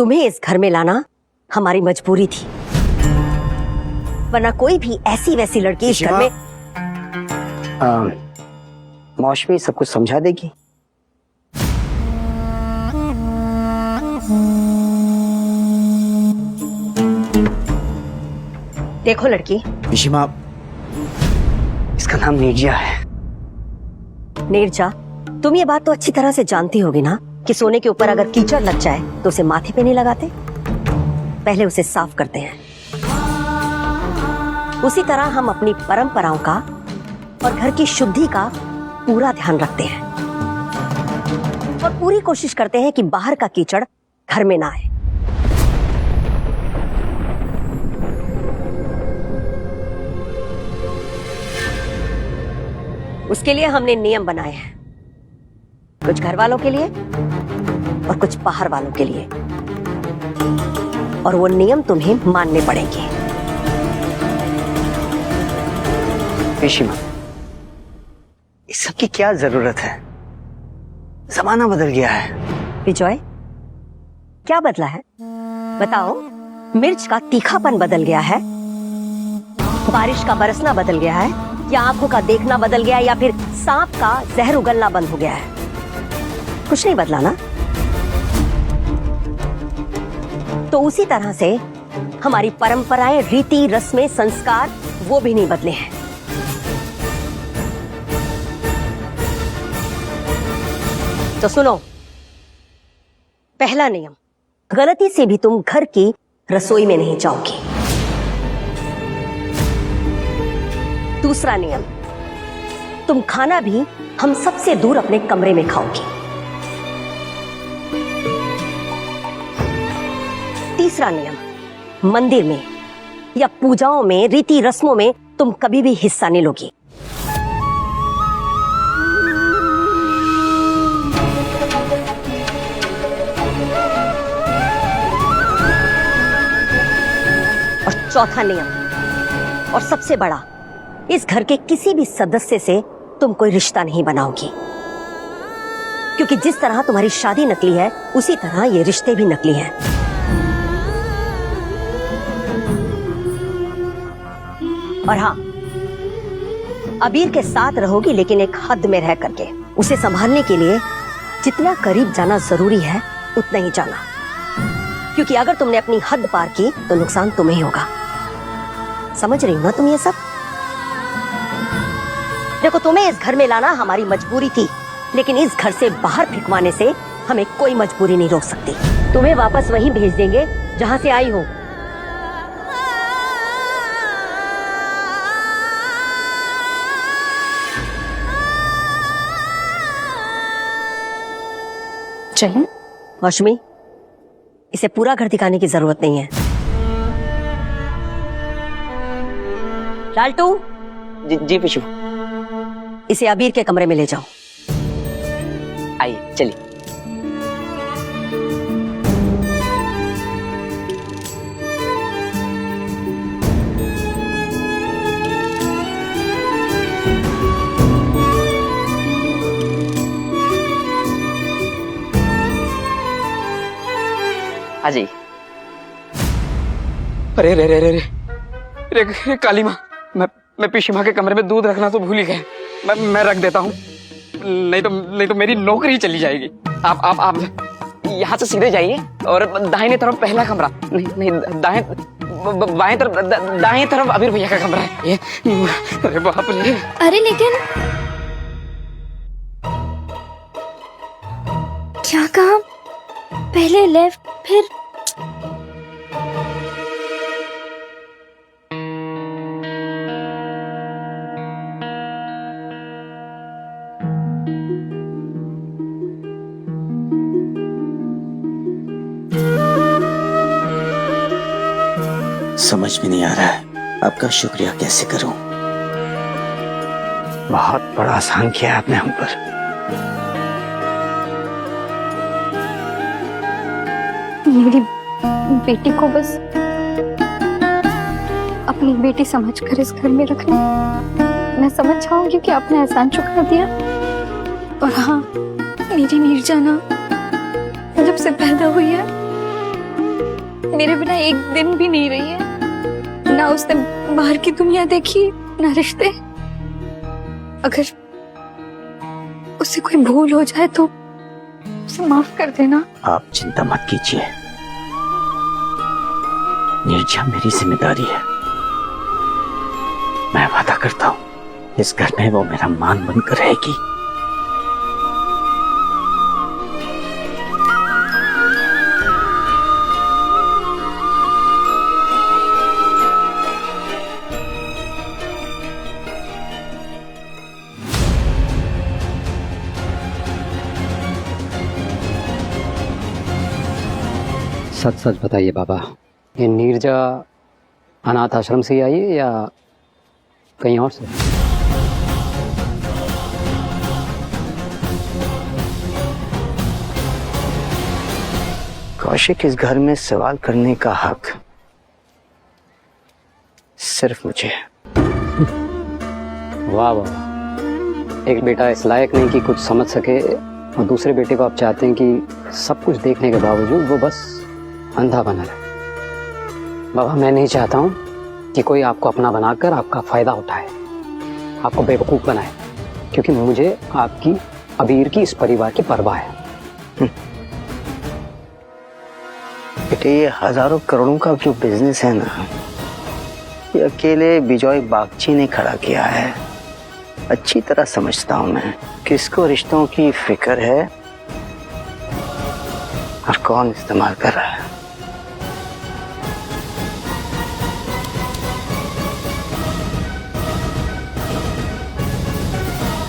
तुम्हें इस घर में लाना हमारी मजबूरी थी, वरना कोई भी ऐसी वैसी लड़की इस घर में। मौसमी सब कुछ समझा देगी। देखो लड़की, पिशीमा, इसका नाम नीरजा है। नीरजा, तुम ये बात तो अच्छी तरह से जानती होगी ना कि सोने के ऊपर अगर कीचड़ लग जाए तो उसे माथे पे नहीं लगाते, पहले उसे साफ करते हैं। उसी तरह हम अपनी परंपराओं का और घर की शुद्धि का पूरा ध्यान रखते हैं और पूरी कोशिश करते हैं कि बाहर का कीचड़ घर में ना आए। उसके लिए हमने नियम बनाए हैं, कुछ घर वालों के लिए और कुछ बाहर वालों के लिए, और वो नियम तुम्हें मानने पड़ेंगे। पिशीमा, इस सब की क्या जरूरत है? जमाना बदल गया है। विजय, क्या बदला है बताओ? मिर्च का तीखापन बदल गया है, बारिश का बरसना बदल गया है, या आंखों का देखना बदल गया है, या फिर सांप का जहर उगलना बंद हो गया है? कुछ नहीं बदला ना। तो उसी तरह से हमारी परंपराएं, रीति रस्में, संस्कार वो भी नहीं बदले हैं। तो सुनो, पहला नियम, गलती से भी तुम घर की रसोई में नहीं जाओगी। दूसरा नियम, तुम खाना भी हम सबसे दूर अपने कमरे में खाओगी। तीसरा नियम, मंदिर में या पूजाओं में, रीति रस्मों में तुम कभी भी हिस्सा नहीं लोगी। और चौथा नियम और सबसे बड़ा, इस घर के किसी भी सदस्य से तुम कोई रिश्ता नहीं बनाओगी, क्योंकि जिस तरह तुम्हारी शादी नकली है उसी तरह ये रिश्ते भी नकली हैं। और हाँ, अबीर के साथ रहोगी, लेकिन एक हद में रह करके। उसे संभालने के लिए जितना करीब जाना जरूरी है उतना ही जाना, क्योंकि अगर तुमने अपनी हद पार की तो नुकसान तुम्हें ही होगा। समझ रही हो ना तुम ये सब? देखो, तुम्हें इस घर में लाना हमारी मजबूरी थी, लेकिन इस घर से बाहर फेंकवाने से हमें कोई मजबूरी नहीं रोक सकती। तुम्हें वापस वहीं भेज देंगे जहां से आई हो। चलें? मौसमी, इसे पूरा घर दिखाने की जरूरत नहीं है। लालटू, जी पिशु, इसे अबीर के कमरे में ले जाओ। आइए चलिए। आ जाइए। अरे रे रे रे रे रे काली माँ, मैं पिशीमा के कमरे में दूध रखना तो भूल ही गया। मैं रख देता हूँ, नहीं तो मेरी नौकरी चली जाएगी। आप यहाँ से सीधे जाइए और दाहिने तरफ पहला कमरा, नहीं दाएं तरफ अबीर भैया का कमरा है ये। अरे बाप रे। अरे लेकिन क्या कहा? पहले लेफ्ट फिर समझ में नहीं आ रहा है आपका शुक्रिया कैसे करूं। बहुत बड़ा एहसान किया आपने हम पर। मेरी बेटी को बस अपनी बेटी समझकर इस घर में रखना। मैं समझ जाऊंगी कि आपने एहसान चुका दिया। और हाँ, मेरी नीरजा ना जब से पैदा हुई है मेरे बिना एक दिन भी नहीं रही है। ना उसने बाहर की दुनिया देखी, ना रिश्ते। अगर उससे कोई भूल हो जाए तो उसे माफ कर देना। आप चिंता मत कीजिए, नीरजा मेरी जिम्मेदारी है। मैं वादा करता हूँ इस घर में वो मेरा मान बनकर रहेगी। सच सच बताइए बाबा, ये नीरजा अनाथ आश्रम से ही आई है या कहीं और से? कौशिक, इस घर में सवाल करने का हक सिर्फ मुझे है। वाह वाह, एक बेटा इस लायक नहीं कि कुछ समझ सके और दूसरे बेटे को आप चाहते हैं कि सब कुछ देखने के बावजूद वो बस अंधा बना रहे। बाबा, मैं नहीं चाहता हूँ कि कोई आपको अपना बनाकर आपका फायदा उठाए, आपको बेवकूफ बनाए, क्योंकि मुझे आपकी अबीर की इस परिवार की परवाह है। बेटे, ये हजारों करोड़ों का जो बिजनेस है ना, ये अकेले बिजॉय बागची ने खड़ा किया है। अच्छी तरह समझता हूं मैं किसको रिश्तों की फिक्र है और कौन इस्तेमाल कर रहा है।